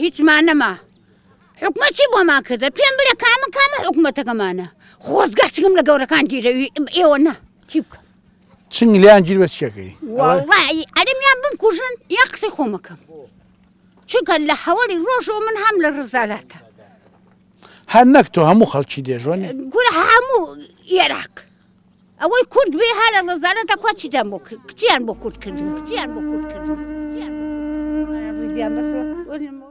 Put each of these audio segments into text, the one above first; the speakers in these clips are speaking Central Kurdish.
هیچ مانەما حکومەتی بۆمان کردە پێم بڵێ کامە حکومەتەکەمانە خۆزگە چگم لە گەورەکان گیرەوی ئێوە نا چی بکە چنگ لیان گیر بە چیەکەی وەڵڵی ئەرمیان بمکوژن یا قسەی خۆمەکەم چونکە لە هەوڵی ڕۆژەوە من هەم لە ڕزالاتە هەر نەک تۆ هەموو خەڵکی دێژوانێ گورە هەموو عێراق ئەوەی کورد بێ ها لە ڕزالەتە کوا چیدان بۆ کرد کچیان بۆ کوردکردن کچیان بۆ کوردکردن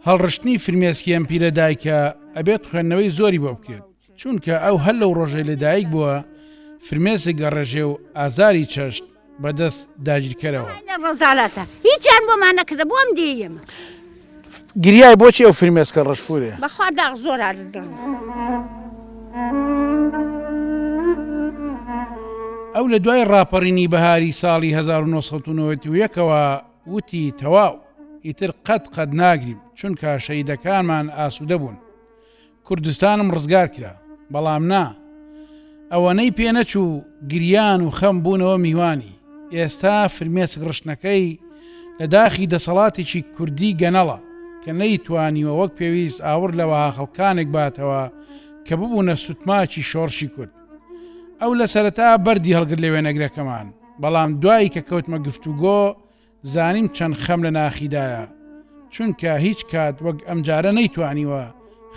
هەڵڕشتنی فرمێسکی ئەم پیرە دایکە ئەبێت خوێندنەوەی زۆری بۆ بکرێت چونکە ئەو هەر لەو ڕۆژەی لەدایک بووە فرمێسک گەڕێژێ و ئازاری چەشت بەدەست داگیرکەرەوە ڕزالاتە هیچیان بۆمان نەکردە بۆم دێیەمە گریای بۆچی ئەو فرمێسکە ڕەشپورێ بەخوا داغ زۆر ئاردڕ ئەو لە دوای ڕاپەڕینی بەهاری ساڵی 1990ەوە وتی تەواو ئیتر قەت ناگریم چونکە شەیدەکانمان ئاسوودە بوون کوردستانم ڕزگار کرا بەڵام نا ئەوەنەی پێنەچوو گریان و خەم بوونەوە میوانی ئێستا فرمێسک ڕشنەکەی لە داخی دەسەڵاتێکی کوردی گەنەڵە کە نەیتوانیوە وەک پێویست ئاور لەوەها خەڵکانێک باتەوە کە ببوونە سوتماچی شۆڕشی کورد ئەو لە سەرەتا بەردی هەڵگرت لە وێنەگرەکەمان بەڵام دوایی کە کەوتمە گفتوگۆ زانیم چەند خەم لە ناخیدایە چونکە هیچ کات وەک ئەمجارە نەیتوانیوە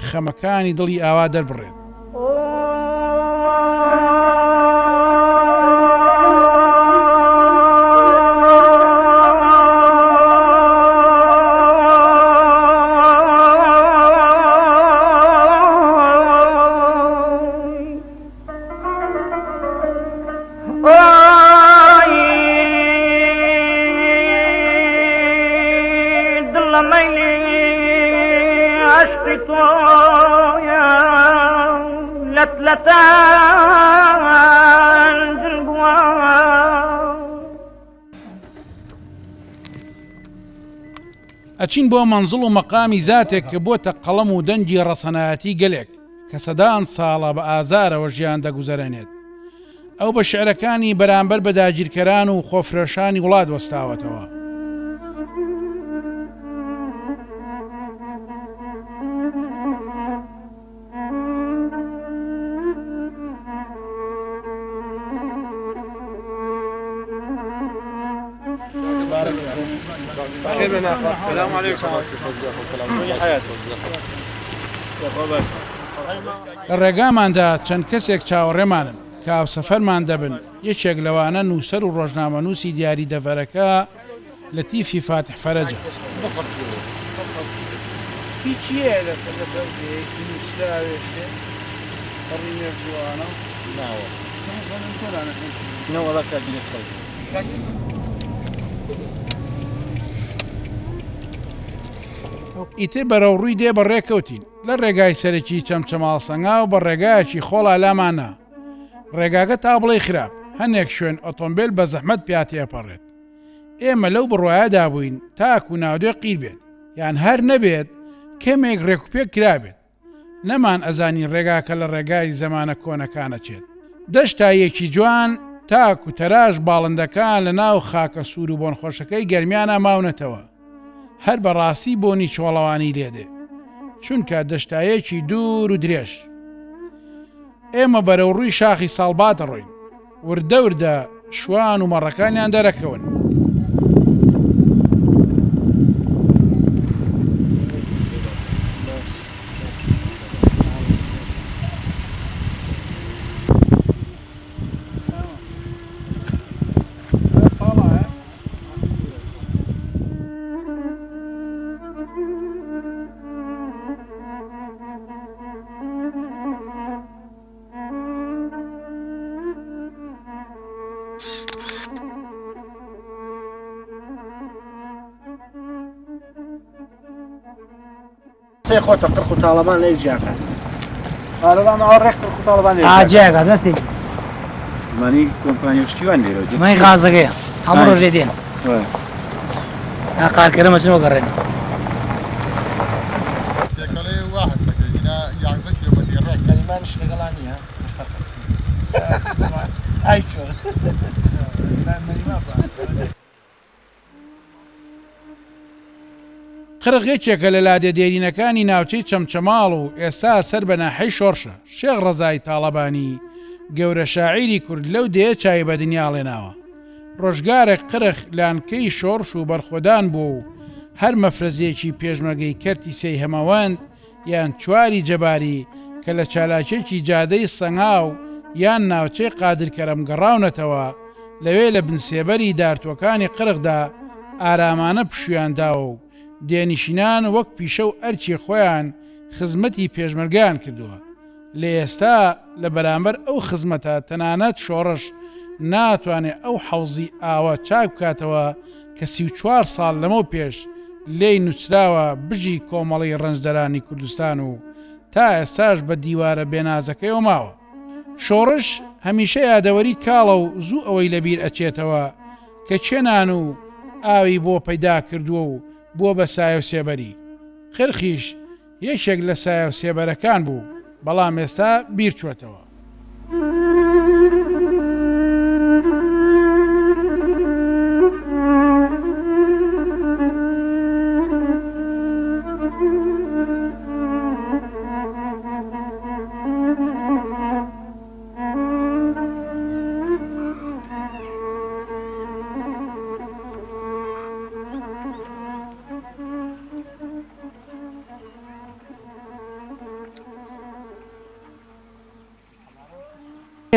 خەمەکانی دڵی ئاوا دەربڕێت ئەچین بۆ مەنزڵ و مەقامی زاتێک کە بۆتە قەڵەم و دەنجی ڕەسەنایەتی گەلێک کە سەدان ساڵە بە ئازارەوە ژیان دەگوزەرێنێت ئەو بە شعرەکانی بەرامبەر بە داگیرکەران و خۆفرۆشانی وڵات وەستاوەتەوە السلام عليكم لە ڕێگاماندا چەند کەسێک چاوەڕێمانن کە ئاوسەفەرمان دەبن یەکێک لەوانە نووسەر و ڕۆژنامەنووسی دیاری دەڤەرەکە لەتیفی فاتح فەرەجە ئیتر بەرەو ڕووی دێ بە ڕێکەوتین لە ڕێگای سەرەکی چەمچەماڵ سەنگا و بە ڕێگایەکی خۆڵا لامانە ڕێگاگە تا بڵێ خراپ هەنێک شوێن ئۆتۆمبیل بە زەحمەت پیاتێپەڕێت ئێمە لەو بڕواایەدا بووین تاکو ناودێ قیر بێت یان هەر نەبێت کەمێک ڕێکوپێک کرابێت نەمان ئەزانی ڕێگاکە لە ڕێگای زەمانە کۆنەکانە چێت دەشتایەکی جوان تاکو تەراژ باڵندەکان لە ناو خاکە سوور و بۆنخۆشەکەی گەرمیانە ماونەتەوە هەر بەڕاستی بۆنی چۆڵەوانی لێدێ چونکە دەشتایەکی دوور و درێژ ئێمە بەرەو ڕووی شاخی ساڵبات ڕۆین وردە وردە شوان و مەڕەکانیان دەرەکەون سي خوتا قرخو طالبان ليك جاكا طالبان عرق قرخو طالبان ليك جاكا دسي ماني كومبانيا وشتيوان ديرو ما يغازقين عمرو جدين قال كلمة شنو قررني كلي واحد هنا يعزك يوم يديرك كلمة شغلاني ها اي شو قرغێکێکە لە لادێ دێرینەکانی ناوچەی چەمچەماڵ و ئێستا سەر بە ناحەی شۆڕشە. شێخ ڕەزای تاڵەبانی گەورە شاعیری کورد لەو دێ چای بە دنیاڵێناوە. ڕۆژگارێک قرخ لانکەی شۆڕش و بەرخۆدان بوو و هەر مەفرەزیەکی پێشمەرگەی کەرتی سەی هەمەوەند یان چواری جەباری کە لە چالاکێکی جادەی سەنگاو یان ناوچەی قادرکەرەم گەڕاونەتەوە لەوێ لە بنسێبەری دارتوەکانی قرخدا ئارامانە پشویانداوە و دێنیشینان وەک پیشە و ئەرچی خۆیان خزمەتی پێشمەرگیان کردووە. لە ئێستا لە بەرامبەر ئەو خزمەتە تەنانەت شۆڕش ناتوانێت ئەو حەوزی ئاوە چاک بکاتەوە کە 34 ساڵ لەمە پێش لێی نووسراوە بژی کۆمەڵی ڕەنجدەرانی کوردستان و تا ئێستاش بە دیوارە بێنازەکەیەوە ماوە. شۆڕش هەمیشە یادەوەری کاڵە و زوو ئەوەی لەبیر ئەچێتەوە کە چێنان و ئاوی بۆ پەیدا کردووە و بووە بە سایە و سێبەری. قرخیش یەکێک لە سایە و سێبەرەکان بوو، بەڵام ئێستا بیر چوەتەوە.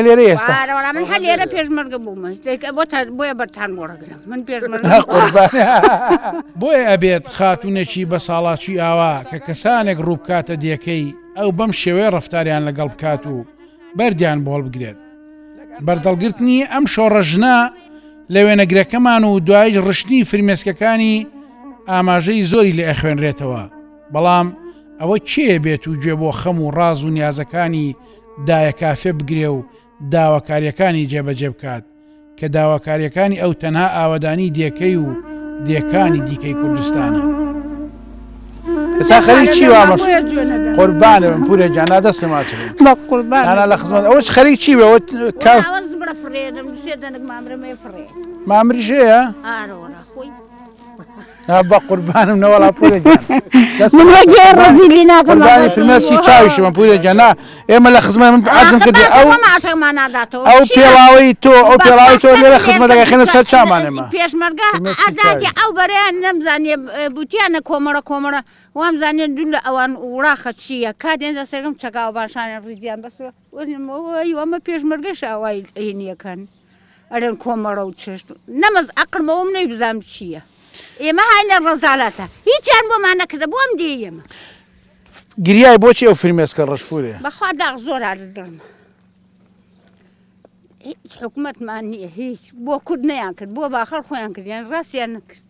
لێرە ئێستا من هەر لێرە پێشمەرگە بوومە بۆیە بەرتان بۆڕەگرم من بۆیە ئەبێت خاتونێکی بە ساڵاچی ئاوا کە کەسانێک ڕووبکاتە دیەکەی ئەو بەم شێوەیە ڕەفتاریان لەگەڵ بکات و بەردیان بۆڵ بگرێت. بەردەڵگرتنی ئەم شۆڕەژنە لە وێنەگرەکەمان و دوایش ڕشتنی فرمێسکەکانی ئاماژەی زۆری لێ ئەخوێنرێتەوە. بەڵام ئەوە کێ بێت و گوێ بۆ خەم و ڕاز و نیازەکانی دایە کافێ بگرێ و داواکاریەکانی جێبەجێ بکات کە داواکاریەکانی ئەو تەنها ئاوەدانی دیەکەی و دیەکانی دیکەی کوردستانە. ئێستا خەریک چی وامەش قوربانە من پورێ جانا دەستم ماچێت قوربانە لە خزمەت ئەوەش خەریک چی بێ مامریش هەیە بە قوربانم نەوەڵا پورێ قوربانی فرمێسکی چاویشی من پورێ جانا ئێمە لە خزمەت من عەزم کردی ئەو پێڵاوی تۆ ئەو پێڵاوی تۆ لێرە خزمەتەکە خێنە سەر چامانێمە پێشمەرگە ئازادی ئەو بەریان نەمزانێ بوتیانە کۆمەڵە کۆمەڵە وامزانێ دوو لە ئەوان وڵاخە چییە کاتێنە سەرم چەکاوە باشانیان ڕزیان بەسەوە ئەمە پێشمەرگەش ئاوای عینیەکان ئەرێن کۆمەڵە و چشت نەمەز عەقڵمەوەم نەیبزانم چییە. ئێمە هاینە ڕەزالەتە هیچیان بۆمان نەکردە بۆم دێ ئێمە گریای بۆچی ئەو فرمێسکە ڕەشپورێ بەخوا داغ زۆر دڵمە هیچ حکوومەتمان نییە هیچ بۆ کورد نەیان کرد بۆ باخەڵ خۆیان کردیان ڕاستیان نەکرد.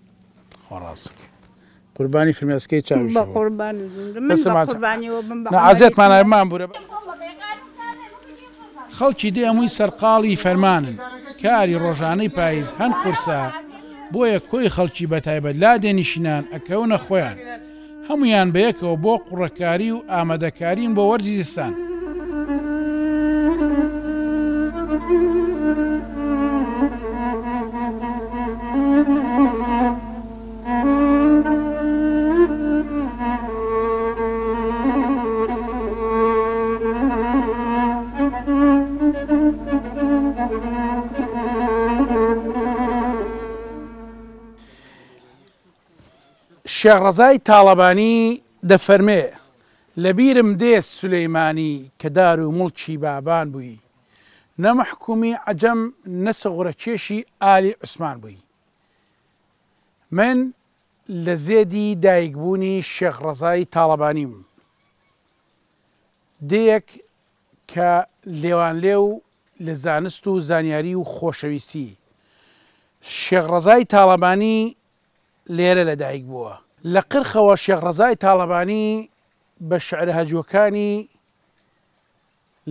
خۆڕاست قوربانی فرمێسکەی چاویش بە قوربانی عەزێتمانمان بورە خەڵکی دێ هەمووی سەرقاڵی فەرمانن کاری ڕۆژانەی پاییز هەند قورسە بۆیە کۆی خەڵکی بەتایبەت لا دێنیشینان ئەکەونە خۆیان هەمویان بەیەکەوە بۆ قوڕەکاری و ئامادەکارین بۆ وەرزی زستان. شێخ ڕەزای تاڵەبانی دەفەرمێ لەبیرم دێ سولەیمانی کە دار و مڵکی بابان بووی نەمەحکومی عەجەم نەسەغورە کێشی ئالی عوسمان بووی. من لە زێدی دایکبوونی شێخ ڕەزای تاڵەبانیم دەیەک کە لێوان لێو لە زانست و زانیاری و خۆشەویستی. شێخ ڕەزای تاڵەبانی لێرە لەدایک بووە. لە قرخەوە شێخ ڕەزای تاڵەبانی بە شعرە هەجوەکانی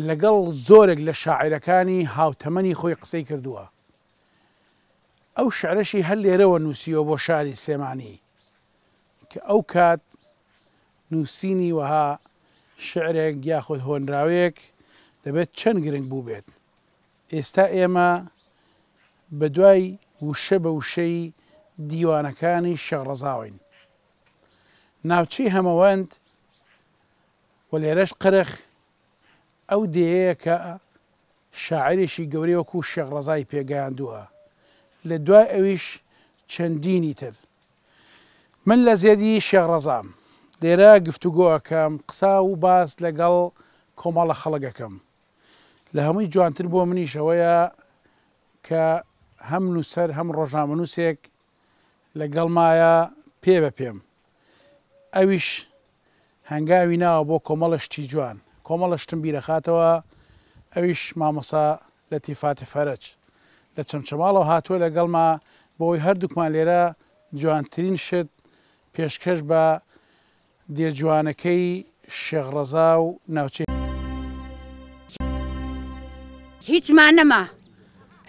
لەگەڵ زۆرێک لە شاعیرەکانی هاوتەمەنی خۆی قسەی کردووە. ئەو شعرەشی هەر لێرەوە نووسیوە بۆ شاری سلێمانی کە ئەو کات نووسینی وەها شعرێک یاخود هۆنراوێک دەبێت چەند گرنگ بوو بێت. ئێستا ئێمە بە دوای وشە بە وشەی دیوانەکانی شێخ ڕەزاوین. ناوچی هەمەوەند و لێرەش قرخ ئەو دێەیە کە شاعرێکی گەورەی وەکو شێخ ڕەزای پێگەیاندووە لە دوای ئەویش چەندینی تر. من لە زێدی شێخ ڕەزام لێرە گفتوگۆەکەم قسا و باس لەگەڵ کۆمەڵە خەڵکەکەم. لە هەمووی جوانتر بۆ منیشەوەیە کە هەم نووسەر هەم ڕۆژنامەنووسێک لەگەڵمایە پێ بە پێم. ئەویش هەنگاوی ناوە بۆ کۆمەڵە شتی جوان، کۆمەڵە شتم بیرەخاتەوە. ئەویش مامۆسا لەتیفاتی فەرەج لە چەمچەماڵەوە هاتووە لەگەڵما بۆی هەردووکمان لێرە جوانترین شت پێشکەش بە دێجوانەکەی شێخ ڕەزا و ناوچەی هیچمان نەما.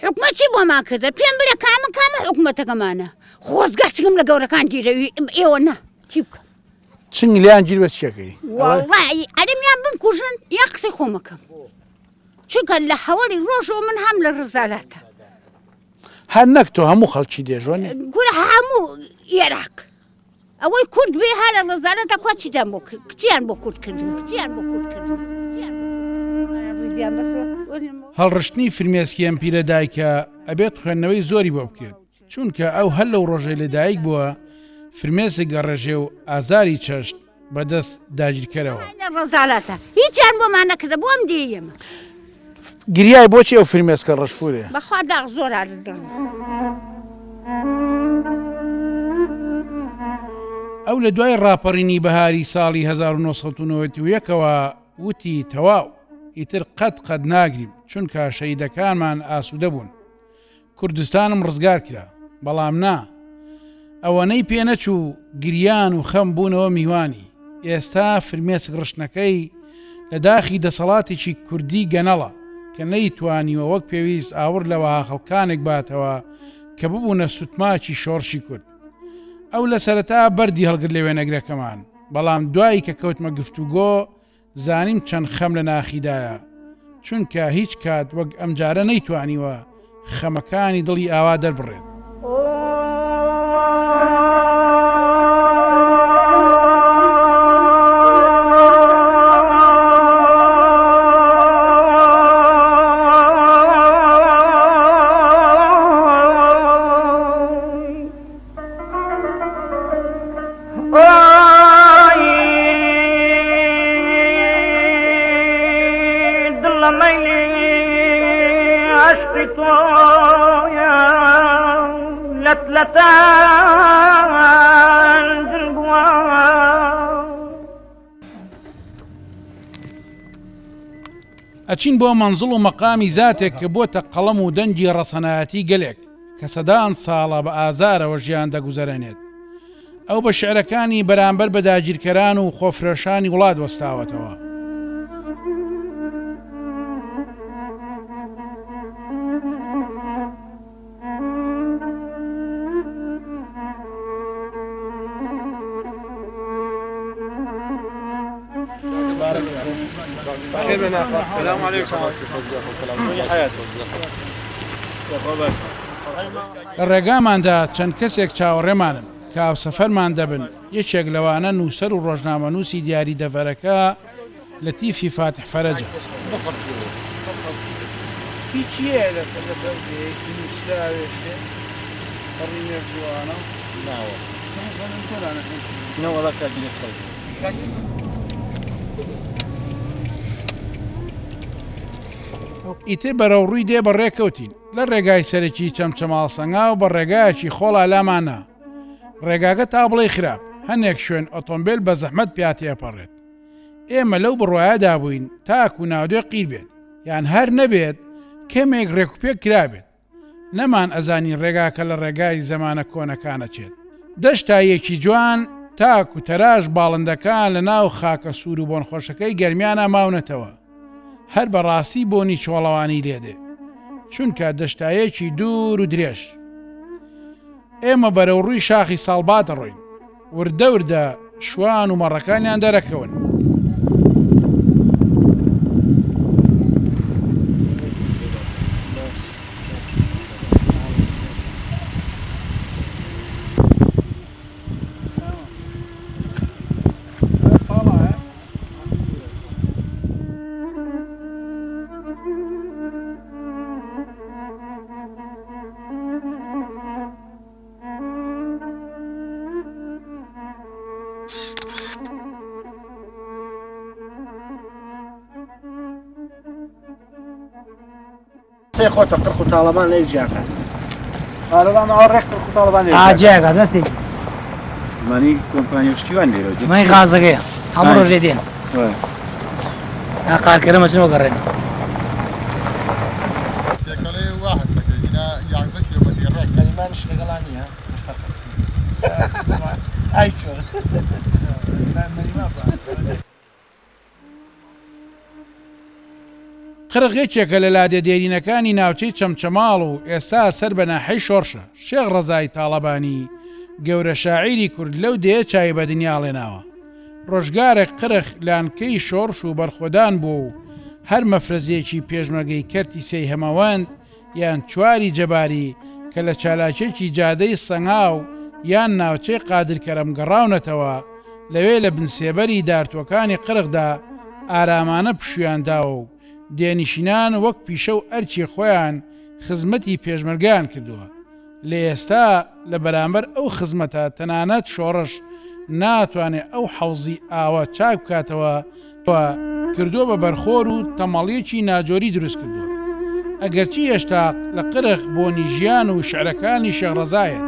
حکومەتی بۆمان کردە پێم برێ کامە حکومەتەکەمانە. خۆزگە چگم لە گەورەکان گیرەوی ئێوە نا چی بکەم؟ چنگ لیان گیر بە چیەکەی؟ وەڵڵی ئەرمیان بمکوژن یا قسەی خۆمەکەم. چونکە لە هەوەری ڕۆژەوە من هەم لە ڕزالاتە. هەر نەک تۆ هەموو خەڵکی دێژوانێ؟ گورە هەموو عێراق. ئەوەی کورد بێ هە لە ڕزالەتە کوا چیدان بۆ کرد؟ کچیان بۆ کورد کردن، کچیان بۆ کورد کردن. هەڵڕشتنی فرمێسکی ئەم پیرە دایکە ئەبێت خوێندنەوەی زۆری بۆ بکرێت، چونکە ئەو هەر لەو ڕۆژەی لەدایک بووە فرمێسک گەڕێژێ و ئازاری چەشت بەدەست داگیرکەرەوە. ڕزالاتە هیچیان بۆمان نەکردە بۆم دێیەمە. گریای بۆچی ئەو فرمێسکە ڕەشپورێ؟ بەخوا داغ زۆر ئاردن. ئەو لە دوای ڕاپەڕینی بەهاری ساڵی 1990ەوە وتی تەواو ئیتر قەت ناگریم چونکە شەیدەکانمان ئاسوودە بوون. کوردستانم ڕزگار کرا، بەڵام نا ئەوەنەی پێنەچوو گریان و خەم بوونەوە میوانی. ئێستا فرمێسک ڕشنەکەی لە داخی دەسەڵاتێکی کوردی گەنەڵە کە نەیتوانیوە وەک پێویست ئاور لەوەها خەڵکانێک باتەوە کە ببوونە سوتماچی شۆڕشی کورد. ئەو لە سەرەتا بەردی هەڵگرت لە وێنەگرەکەمان، بەڵام دوایی کە کەوتمە گفتوگۆ زانیم چەند خەم لە ناخیدایە، چونکە هیچ کات وەک ئەمجارە نەیتوانیوە خەمەکانی دڵی ئاوا دەربڕێت. ئەچین بۆ مەنزڵ و مەقامی زاتێک کە بۆتە قەڵەم و دەنجی ڕەسەنایەتی گەلێک کە سەدان ساڵە بە ئازارەوە ژیان دەگوزەرێنێت. ئەو بە شعرەکانی بەرامبەر بە داگیرکەران و خۆفرێشانی وڵات وەستاوەتەوە. السلام عليكم. لە ڕێگاماندا چەند کەسێک چاوەڕێمانن کە هاوسەفەرمان دەبن. یەکێک لەوانە نووسەر و ڕۆژنامەنووسی دیاری دەڤەرەکە لەتیفی فاتح فەرەجە. هیچیە لەسەر ئیتر بەرەو ڕووی دێ بە ڕێکەوتین لە ڕێگای سەرەکی چەمچەماڵ سەنگا و بە ڕێگایەکی خۆڵا لامانە. ڕێگاکە تا بڵێ خراپ، هەنێک شوێن ئۆتۆمبیل بە زەحمەت پیاتێپەڕێت. ئێمە لەو بڕواایەدا بووین تاکو ناودێ قیر بێت یان هەر نەبێت کەمێک ڕێکوپێک کرابێت. نەمان ئەزانی ڕێگاکە لە ڕێگای زەمانە کۆنەکانە چێت. دەشتایەکی جوان تاکو تەراش باڵندەکان لە ناو خاکە سوور و بۆنخۆشەکەی گەرمیانە ماونەتەوە. هەر بەڕاستی بۆنی چۆڵەوانی لێدێ، چونکە دەشتایەکی دوور و درێژ. ئێمە بەرەو ڕووی شاخی ساڵباتە ڕۆین، وردە وردە شوان و مەڕەکانیان دەرەکەون. سي خوتە قرق و تاڵەبان لە یەکجیاکە طالبان ئەوڕێک طالبان ئاجێگە دەستی مانی کۆمپانیا شتیوان لێرە مای غازەکەیە هەموو ڕۆژێ دێن تا قارکەرە مەچنەوە گەڕێنی تێکەڵێ وا هەستەکە هینا 11 کیلۆمەتری ڕێک کەلیمانش لەگەڵان نییە ئای چۆن قرغێکێکە لە لادێ دێرینەکانی ناوچەی چەمچەماڵ و ئێستا سەر بە ناحەی شۆڕشە شێخ ڕەزای تاڵەبانی گەورە شاعیری کورد لەو دێ چای بە دنیاڵێناوە ڕۆژگارێک قرخ لانکەی شۆڕش و بەرخۆدان بوو و هەر مەفرەزیەکی پێشمەرگەی کەرتی سەی هەمەوەند یان چواری جەباری کە لە چالاکێکی جادەی سەنگاو یان ناوچەی قادرکەرەم گەڕاونەتەوە لەوێ لە بنسێبەری دارتوەکانی قرخدا ئارامانە پشویانداوە و دێنیشینان وەک پیشە و ئەرچی خۆیان خزمەتی پێشمەرگیان کردووە لە ئێستا لە بەرامبەر ئەو خزمەتە تەنانەت شۆڕش ناتوانێت ئەو حەوزی ئاوە چاک بکاتەوە کردووە بە بەرخۆر و تەمەڵیەکی ناجۆری دروست کردووە ئەگەرچی هێشتا لە قرخ بۆنی ژیان و شعرەکانی شێخڕەزایەت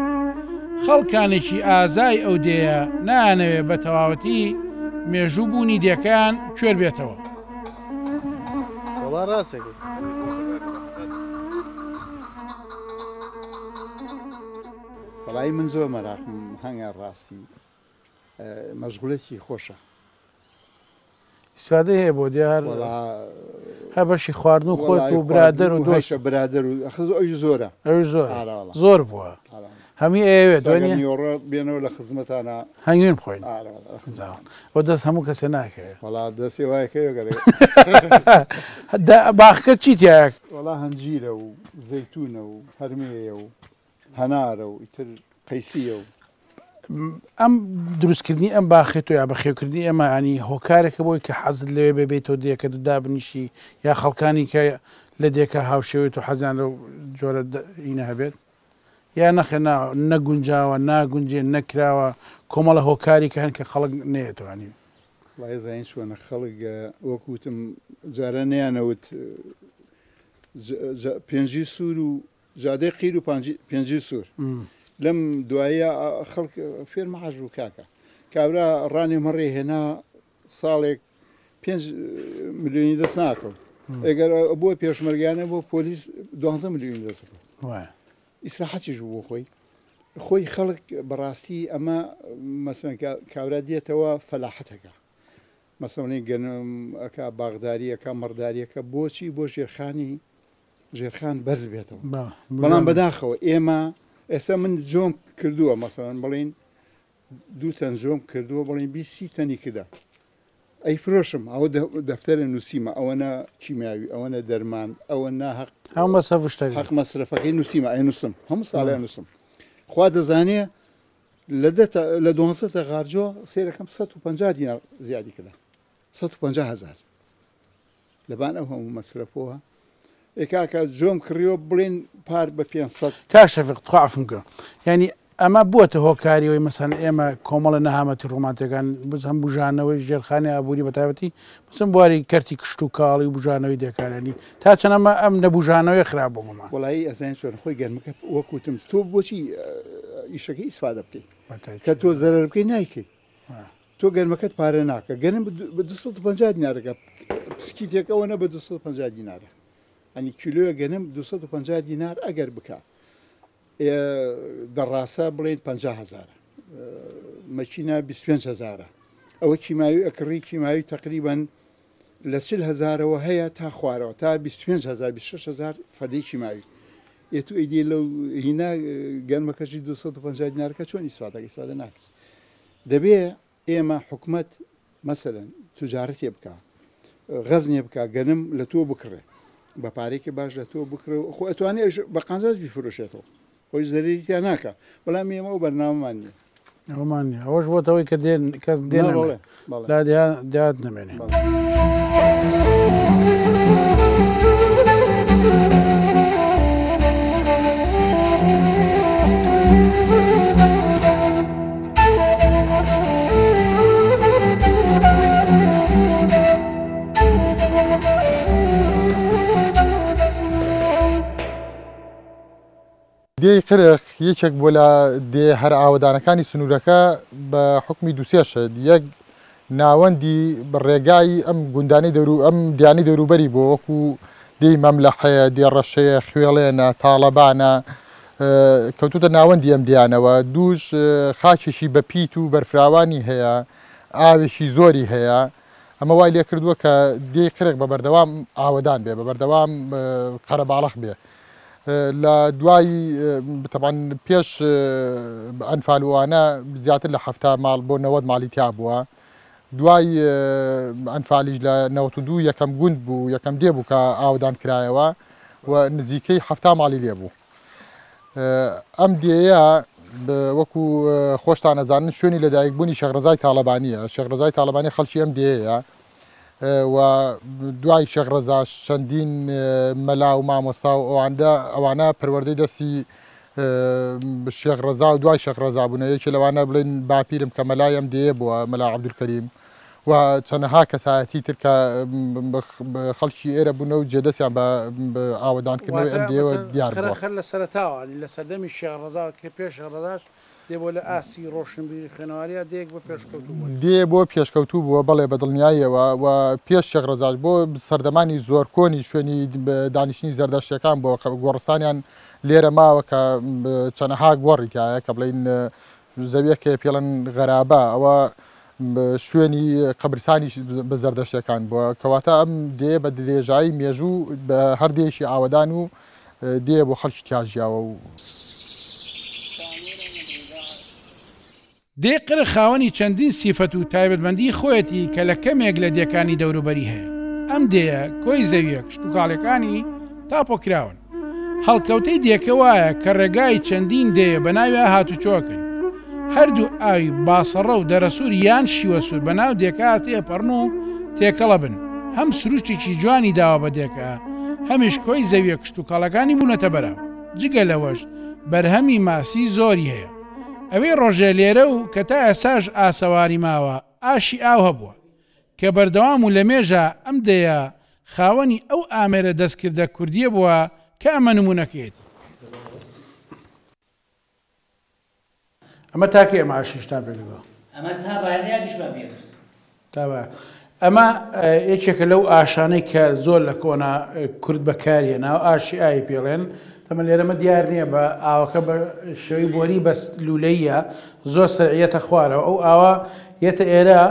خەڵکانێکی ئازای ئەو دێیە نانەوێت بە تەواوەتی مێژوو بوونی دێکان کوێر بێتەوە وڵا ڕاستێکی بەڵای من زۆر مەراقم هەنگیان ڕاستی مەشغولەتی خۆشە ئیسفادە هەیە بۆ دیار هە بەشی خواردن و خۆت و برادر و دۆشە برادر و ئەوی زۆرە ئەوی زۆر بووە هەمی ئەوێت نیۆڕە بێنەوە لە خزمەتانە هەنگوێن بخۆین بۆ دەست هەموو کەسێ ناکەوێت وڵا دەستی وایەکەگەڕێ باخەکە چی تایە وڵا هەنجیرە و زەیتونە و هەرمەیە و هەنارە و ئیتر قەیسیە و ئەم دروستکردنی ئەم باخێت و یا بەخێوکردنی ئێمە ینی هۆکارێکە بۆی کە حەزت لەوێ ببێتەوە دێکە دابنیشی یا خەڵکانی کە لە دێکە هاوشێوێت و حەزیان لەو جۆرە ئینە هەبێت یا نەخێ نەگونجاوە ناگونجێ نەکراوە کۆمەڵە هۆکاری کە هەن کە خەڵک نێتوانی وای زین شوێنە خەڵک وەکوتم جارە نیانەوت پێنجی سوور و جادەی قیر و پێنجی سوور لەم دوایە خەڵک فێرمە حەژ و کاکە کابرا ڕانی مەڕێ هێنا ساڵێک 5 ملیۆنی دەست ناکەوت ئەگەر بۆ پێشمەرگیانە بۆ پۆلیس 12 ملیۆنی دەستەکەوت ئیسراحەتیش بوو خۆی خەڵک بەڕاستی ئەمە مەسەن کابرا دێتەوە فەلاحەتەکە مەسەڵی گەنم ئەکا باغداریەکە مەڕداریەکە بۆچی بۆ ژێرخان بەرز بێتەوە بەڵام بەداخەوە ئێمە ئێستا من جۆم کردووە مەسەڵەن بڵین 2 تەن جۆم کردووە بڵین 20 تەنی کردا ئەی فرۆشم ئەوە دەفتەرە نووسیمە ئەوەنە کیمیاوی ئەوەنە دەرمان ئەوە ناحق حق مەسرفەکەی نووسیمە ئەی نووسم هەموو ساڵیان نووسم خوا دەزانێ لە 200 غارجۆ سێرەکەم 150 دینار زیادی کردا 150,000 لەبان ئەو هەموو مەسرفەوە ئێکاکە جۆم کڕیۆ بڵین پار بە 500 کاشەفق توعفمکە ینی ئەمە بووەتە هۆکاریەوەی مەسەن ئێمە کۆمەڵە نەهامەتی ڕۆمانتەکان بزەم بژانەوەی ژێرخانی ئابووری بەتابەتی بسم بواری کەرتی کشت و کاڵی و بژانەوەی دەکارانی تا چەنەمە ئەم نەبژانەوەی خراپ بۆمەمە وڵایی ئەزان چۆن خۆی گەرمەکە وەکوتم تۆ بۆچی ئیشەکەی ئیسفادە بکەیت کە تۆ زەرەر بکەی نایکەی تۆ گەرمەکەت پارە ناکە گەرم بە 250 دینارەکە پسکیتێکەوەنە بە 250 دینارە ئەنی کیلۆیە گەنم 250 دینار ئەگەر بکە دەڕاستە بڵێن 50,000 مەکینە 25,000 ئەوە کیماوی ئەکڕی کیماوی تقریبان لە 40,000ەوە هەیە تا خوارەوە تا 25,000 26,000 فەردەی کیماوی ئێتو ئیدی لەو هینا گەرمەکەشی 250 دینارەکە چۆن ئیسفادە ناکەس دەبێ ئێمە حکومەت مەسەلەن توجارەتێ بکە غەزنێ بکە گەنم لە تۆ بکڕێ بە پارێکی باش لە تۆ بکرێ خۆ ئەتوانێت بە قانزاز بیفرۆشێتەوە خۆی زەریتیان ناکە بەڵام ئێمە و بەرنامەمان نیە ئەومان نیە ئەوەش بۆتەوەی کە کەس دێنە لا دیات نامێنێ دێی قرخ یەکێک بۆ لە دێ هەر ئاوەدانەکانی سنوورەکە بە حکمی دووسێشت یەک ناوەندی ڕێگای ئەم گوندانی ئەم دیانی دەوروبەری بۆ وەکو دێی مەملەحەیە دێ ڕەشەیە خوێڵێنە تاڵەبانە کەوتوتە ناوەندی ئەم دیانەوە دووش خاکێکی بە پیت و بەرفراوانی هەیە ئاوێکی زۆری هەیە ئەمە وای لێ کردووە کە دێی قرق بە بەردەوام ئاوەدان بێ بە بەردەوام قەرەباڵغ بێ لە دوای تەبان پێش ئەنفالوانە زیاتر لە 7 ماڵ بۆ 90 ماڵی تیا بووە دوای ئەنفالیش لە 92 یەکەم گوند بوو یەکەم دێ بوو کە ئاودان کرایەوە و نزیکەی 7 ماڵی لێ بوو ئەم دێیە وەکو خۆشتان نەزانن شوێنی لەدایکبوونی شەغرەزای تاڵەبانیە شەغرەزای تاڵەبانی خەڵکی ئەم دێیە و دوای شەغرەزا چەندین مەلا و مامۆستا و ئەوانە پەروەردەی دەستی شێخڕەزا و دوای شەغرەزا بوون یەکی لەوانە بڵێن باپیرم کە مەلای ئەم دێیە بووە مەلا عەبدولکەریم و چەندەها کەسایەتی تر کە خەڵکی ئێرە بوونە و جێدەستیان بە ئاوەدانکردنەوەی ئەم دێوە دیار بووە خەر لە سەرەتاوە لە سەردەمی شێخڕەزا کە پێش شێخڕەزاش دێ بۆ لە ئاسی ڕۆشنبیری خوێنەوەریە دێک بۆ پێشکەوتوو بووە دێ بۆ پێشکەوتوو بووە بەڵێ بەدڵنیاییەوە و پێش شێخڕەزاش بۆ سەردەمانی زۆر کۆنی شوێنی دانیشتنی زەردەشتەکان بۆ گۆڕستانیان لێرە ماوە کە چەندەها گۆڕیتایە کە بڵین زەویەکە پێڵەن غەرابە ئەوە شوێنی قەبرستانی بە زەردەشتەکان بووە کەواتە ئەم دێ بە درێژایی مێژوو بە هەردێشی ئاوەدان و دێ بۆ خەڵکی تاژیاوە و دێ قرخ خاوەنی چەندین سیفەت و تایبەتمەندی خۆیەتی کە لە کەمێک لە دێکانی دەوروبەری هەیە ئەم دێیە کۆی زەویەک شتوکاڵەکانی تاپۆکراون هەڵکەوتەی دێکە وایە کە ڕێگای چەندین دێ بە ناوی هاتوچۆکن هەردوو ئاوی باسەڕە و دەرەسوور یان شیوە سوور بە ناو دێکا تێپەڕن و تێکەڵە بن هەم سروشتێکی جوانی داوە بە دێکە هەمیش کۆی زەویە کشتتوکاڵەکانی بوونەتە بەراو جگە لەوەش بەرهەمی ماسی زۆری هەیە ئەوەی ڕۆژێ لێرە و کە تا ئێساش ئاسەواری ماوە ئاشی ئاو هەبووە کە بەردەوام و لە مێژە ئەم دەیە خاوەنی ئەو ئامێرە دەستکردە کوردیە بووە کە ئەمە نمونونەکەیەتی ئەمە تاکە ئەمە ئاشیشتان پێگەوە ئەمە تا باەیە دیشبا بێت تا ئەمە یەکێکە لەو ئاشانەی کە زۆر لە کۆنا کورد بەکارێنەوە ئاشی ئای پێڵێن تەمە لێرەمە دیار نییە بە ئاوەکە بە شێوەی بۆری بەس لولەیە زۆر سەرعیەتە خوارەوە ئەو ئاوە یەتە ئێرە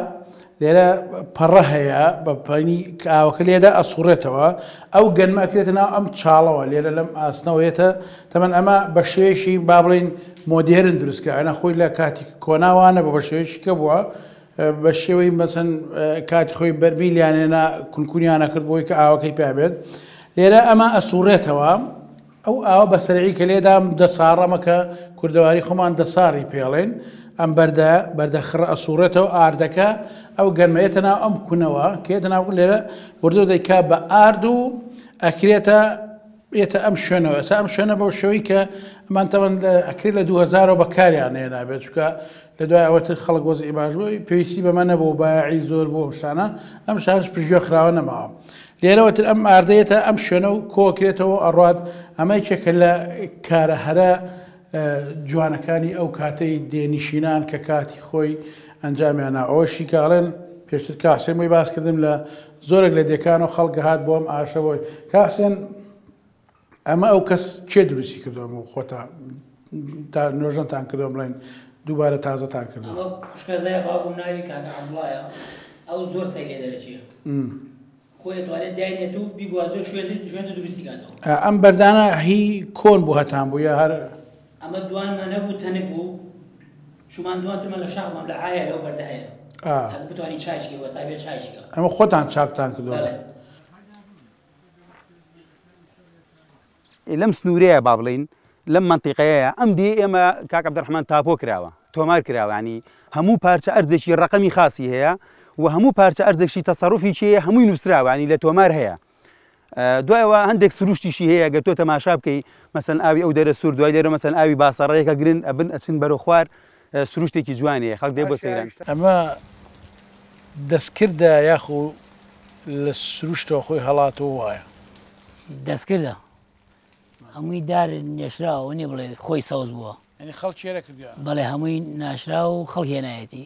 لێرە پەڕە هەیە بە پەنی ئاوەکە لێدا ئەسوڕێتەوە ئەو گەنمەکرێتە ناو ئەم چاڵەوە لێرە لەم ئاسنەوەیەتە تەمەەن ئەمە بە شێشی با بڵین مۆدێرن دروستکراوە خۆی لە کاتی کۆناوانە بە شێوەیەکی کە بووە بە شێوەی مەچەند کاتی خۆی بەرمیلیانێنە کونکونیانە کرد بۆی کە ئاوەکەی پێبێت لێرە ئەمە ئەسوڕێتەوە ئەو ئاوە بە سەرعی کە لێدام دەساڕەمەکە کوردەواری خۆمان دەساڕی پێڵێن ئەم بەردەخڕ ئەسوڕێتەوە ئاردەکە ئەو گەرمەیەتە ناو ئەم کونەوە کێتە ناو لێرە وردۆ دەیکا بە ئارد و ئەکرێتە بێتە ئەم شوێنەوە ئەسا ئەم شوێنە بەو شەوەی کە ئەمان تەوەن ئەکرێت لە 2000 بەکاریان نێنابێت چکە لە دوای ئەوەتر خەڵک وەزعی باش بووی پێویستی بەمە نەبوو بایعی زۆر بۆ شانە ئەم شانش پژگوێ خراوە نەماوە لێرەوەتر ئەم ئاردەیەتە ئەم شوێنە و کۆکرێتەوە ئەڕات ئەمەیکێکە لە کارە هەرە جوانەکانی ئەو کاتەی دێنیشینان کە کاتی خۆی ئەنجامیانە ئەوەشی کاڵێن پێشتر کاسێن بۆی باسکردم لە زۆرێک لە دێکان و خەڵکە هات بۆم ئاشەوەی کاسێن ئەمە ئەو کەس چێ دروستی کردەوە و خۆتا تا نوێژەنتان کردەوە بڵێن دووبارە تازەتان کردەوە خوشکەزای باوکم ناوی کاکە عەبدوڵایە ئەو زۆر سەی لێ دەرەچیە خۆی توانێت داینێت و بیگوازێ شوێنە دروستی کاتەوە ئەم بەردانە هی کۆن بوو هەتان بوو یا هەر ئەمە دوانمە نەبوو تەنک بوو شومان دوانترمە لە شاخمەم لە ئایا لەو بەردە هەیە بتوانانی چاشکی وەسابێ چاشکە ئەمە خۆتان چاپتان کردەوە لەم سنوورەیە با بڵین لەم منتیقەیە ئەم دی ئێمە کاک عەبدوڕەحمان تاپۆ کراوە تۆمار کراوە ینی هەموو پارچە ئەرزێکی ڕقەمی خاصی هەیە و هەموو پارچە ئەرزێکی تەسەڕوفی چیە هەمووی نووسراوە ینی لە تۆمار هەیە دوایەوە هەندێک سروشتیشی هەیە گە تۆ تەماشا بکەی مەسەن ئاوی ئەو دەرە سوور دوای لێرە مەسەن ئاوی باسەڕەیەکە گرن ئەبن ئەچن بەرەو خوار سروشتێکی جوانەیە خەڵک دێ بۆ سەیران ئەمە دەستکردە یاخو لە سروشتەوە خۆی هەڵاتەوە وایە دەستکردە هەمووی دار نێشراوە نیە بڵێ خۆی سەوز بووە ینی خەڵک چێرە کردیان بەڵێ هەمووی ناشرا و خەڵک هێنایەتی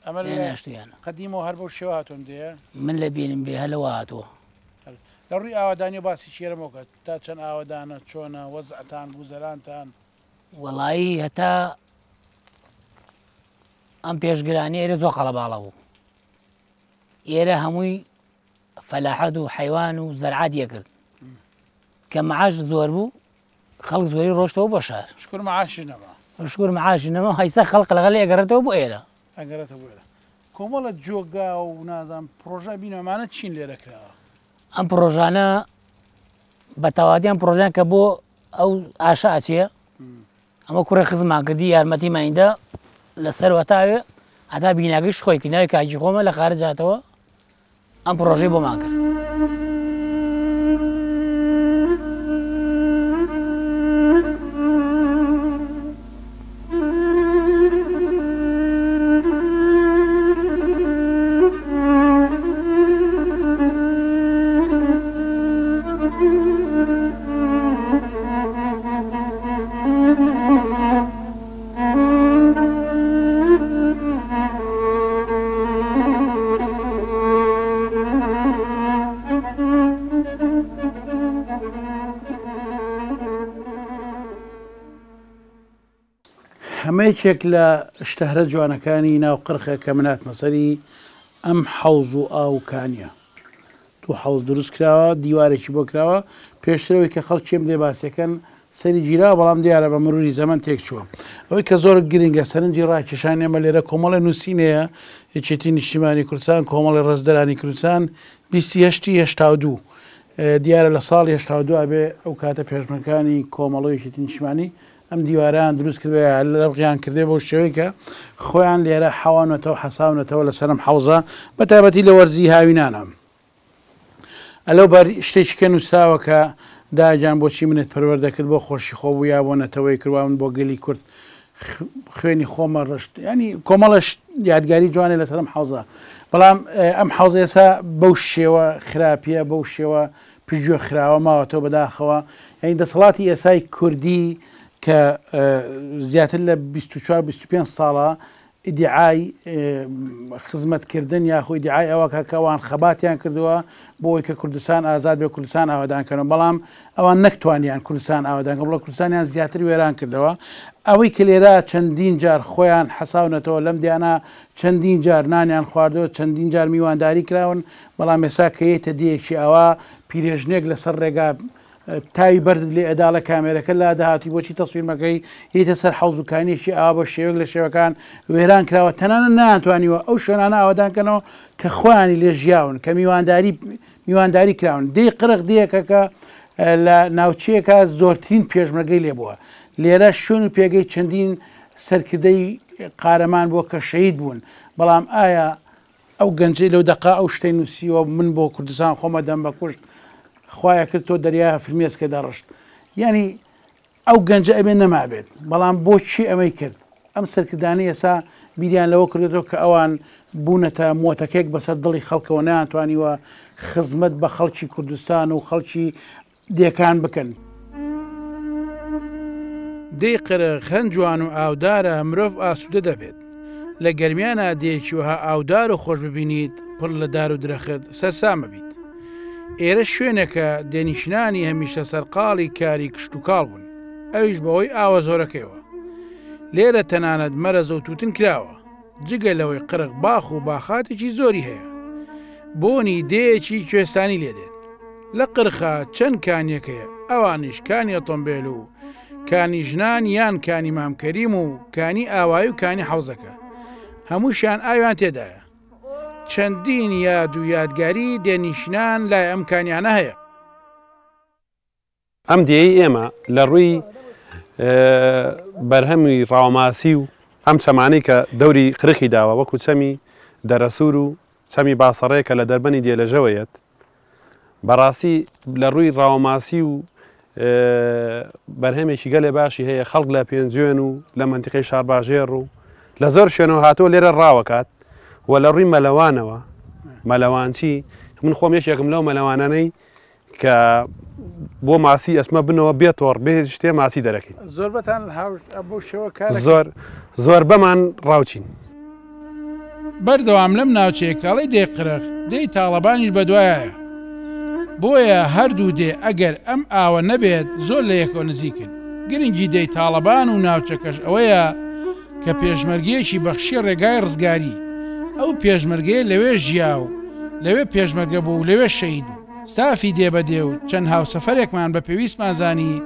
ئەمە ناشتیانە قەدیمەوە هەر بەو شێوە هاتوون دێ من لە بینم بێ هەلەوە هاتووە لە ڕووی ئاوادانی باسی شێرەمەوە کرد تا چەند ئاوادانە چۆنە وەزعتان بوزەرانتان وەڵایی هەتا ئەم پێشگرانی ئێرە زۆر قەڵەباڵە بوو ئێرە هەمووی فەلاحەت و حیوان و زەرعاتیە کرد کە مەعاش زۆر بوو خەڵک زۆری ڕۆشتەوە بۆ شار شکر معاشی نەما شکر معاش نەما هەیسا خەڵق لەگەڵ ئەگەڕێتەوە بۆ ئێرە ئەگەرێتە بۆ ئێرە کۆمەڵە جۆگا و نازانم پرۆژە بینەمانە چین لێرە کراوە ئەم پرۆژانە بە تەواویان پرۆژیان کە بۆ ئەو ئاشا ئاچیە ئەمە کوڕی خزمان کردی یارمەتی مایندا لەسەر وەتاوێ هەتا بیناگەیش خۆی ناوی کاکی خۆمە لە خارج هاتەوە ئەم پرۆژەی بۆمان کرد هەمەیەکێک لە شتەهرە جوانەکانی ناو قرخە کە منات مەسەری ئەم حەوز و ئاوکانیە تو حەوز دروست کراوە دیوارێکی بۆ کراوە پێشترەوەی کە خەڵکیم دێ باسیەکەن سەری گیرا بەڵام دیارە بە مروری زەمان تێک چووە ئەوەی کە زۆر گرنگە سەرنجی ڕاکێشان ئێمە لێرە کۆمەڵی نووسینەیە یەکێتی نیشتیمانی کوردستان کۆمەڵی ڕێزدەرانی کوردستان 28 دیارە لە ساڵی 82 بێ ئەو کاتە پێشمەکانی کۆمەڵی یەکێتی نیشتیمانی ئەم دیواران دروست کردوێ لە بغیان کردێ بۆ شێوەی کە خۆیان لێرە حەوانەتەوە حەساونەتەوە لەسەرم حەوزە بە تایبەتی لە وەرزی هاوینانە ئەلەو بەر شتێکی کە نووساوە کە داجان بۆچی منت پەروەردەکرد بۆ خۆشی خۆ بوو یا بۆ نەتەوەی کردوون بۆ گەلی کورد خوێنی خۆمە ڕشت ینی کۆمەڵش یادگاری جوانێ لەسەرم حەوزە بەڵام ئەم حەوزە ئێستا بەو شێوە خراپیە بەو شێوە پژگوێ خراوە ماوەتەوە بەداخەوە یعنی دەسەڵاتی ئێسای کوردی کە زیاتر لە 24-25 ساڵە ئیدعای خزمەتکردن یاخۆی دیعای ئەوە کەکەوان خەباتیان کردووە بۆ ئەوەی کە کوردستان ئازاد بێ کوردستان ئاوادانکەنەوە بەڵام ئەوان نەکتوانیان کوردستان ئاوادانکە بڵە کوردستانیان زیاتر وێران کردەوە ئەوەی کە لێرە چەندین جار خۆیان حەساونەتەوە لەم دیانە چەندین جار نانیان خواردەوە چەندین جار میوانداری کراون بەڵام ئێستا کە یەتە دیەکی ئەوە پیرێژنێک لەسەر ڕێگا تاوی بەرد لێ ئەدا لە کامێرەکە لا داهاتی بۆچی تەسویرمەکەی هیتە سەر حەوزوکانیشی ئاوا بۆ شێوەک لە شێوەکان وێران کراوە تەنانە ناتوانیوە ئەو شوێنانە ئاوادانکەنەوە کە خۆیانی لێ ژیاون کە میوانداری کراون دەی قرق دیەکە کە لە ناوچەیەکە زۆرترین پێشمەرگەی لێ بووە لێرە شوێن و پێگەی چەندین سەرکردەی قارەمان بووە کە شەید بوون بەڵام ئایا ئەو گەنجەی لەو دەقا ئەو شتەی نووسیوە من بۆ کوردستان خۆمە دەم بە کوشت خخوایە کرد تۆ دەریا فرمێسکە دەڕشت ینی ئەو گەنجە ئەبێ نەمابێت بەڵام بۆچی ئەمەی کرد ئەم سەرکردانی ئێسا بیریان لەوە کردێتەوە کە ئەوان بوونەتە مۆتەکێک بەسەر دڵی خەڵکەوە ناتوانیوە خزمەت بە خەڵکی کوردستان و خەڵکی دێکان بکەن دەی قرق هەند جوان و ئاودارە مرۆڤ ئاسوودە دەبێت لە گەرمیانە دێکی وها ئاودار و خۆش ببینیت پڕ لە دار و درەخت سەرسامە بیت ئێرە شوێنێکە دێنیشنانی هەمیشە سەرقاڵی کاری کشت و کاڵ بوون ئەویش بەوەی ئاوە زۆرەکەیەوە لێرە تەنانەت مەرەزە و تووتن کراوە جگە لەوەی قرق باخ و باخاتێکی زۆری هەیە بۆنی دەیەکی کوێستانی لێدێت لە قرخە چەند کانیەکەیە ئەوانیش کانی ئۆتۆمبیل و کانی ژنان یان کانی مامکەریم و کانی ئاوایی و کانی حەوزەکە هەمووشیان ئاویان تێدایە چەندین یاد و یادگاری دێنیشنان لای ئەم کانیانە هەیە ئەم دێی ئێمە لە ڕووی بەرهەمی ڕاوماسی و ئەم چەمانەی کە دەوری قرخی داوە وەکو چەمی دەرەسوور و چەمی باسەڕەیە کە لە دەربەنی دێلەژەوەیەت بەڕاستی لە ڕووی ڕاوماسی و بەرهەمێکی گەلێ باشی هەیە خەڵک لە پێنجێن و لە منتیقەی شارباژێر و لە زۆر شوێنەوە هاتووە لێرە ڕاوەکات و لە ڕووی مەلەوانەوە مەلەوانچی من خۆم یەکێکم لەو مەلەوانانەی کە بۆ ماسی ئەسمە بنەوە بێتۆڕ بێ شتێ ماسی دەرەکەین زۆر بەتان بۆ شێوە کار زۆر بەمان ڕاوچین بەردەوام لەم ناوچەیەکاڵی دێقرق دەی تاڵەبانیش بە دوایە بۆیە هەردوو دێ ئەگەر ئەم ئاوە نەبێت زۆر لە یەکەوە نزیکن گرنگی دەی تاڵەبان و ناوچەکەش ئەوەیە کە پێشمەرگەیەکی بەخشی ڕێگای ڕزگاری ئەو پێشمەرگەیە لەوێ ژیا و لەوێ پێشمەرگە بوو و لەوێ شەید و ستافی دێبەدێ و چەند هاوسەفەرێکمان بە پێویستمانزانی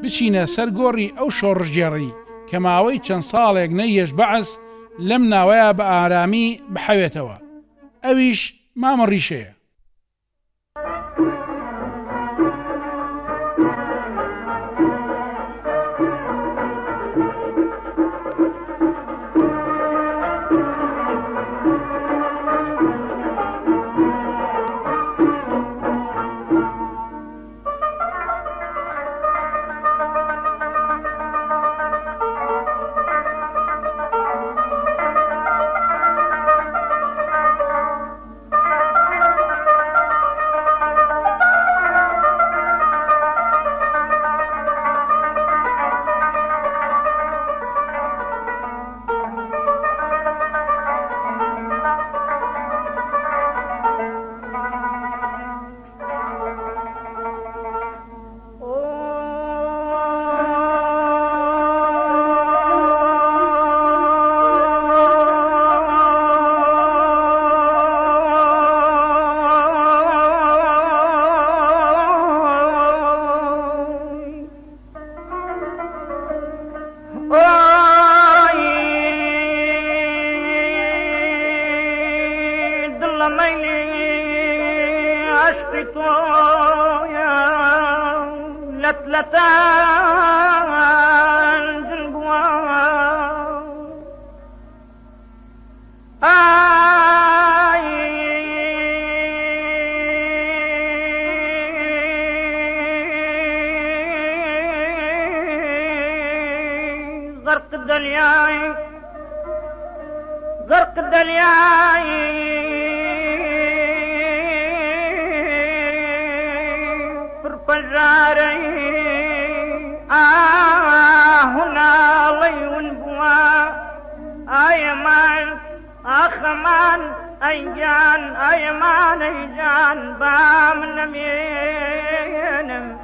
بچینە سەر گۆڕی ئەو شۆڕژگێڕی کە ماوەی چەند ساڵێک نەیەش بەعس لەم ناوەیە بە ئارامی بحەوێتەوە ئەویش مامە ڕیشەیە غرق الدلياي فرفجاري هنا ليون بوا ايمان اخمان ايجان ايمان ايجان بام نمينم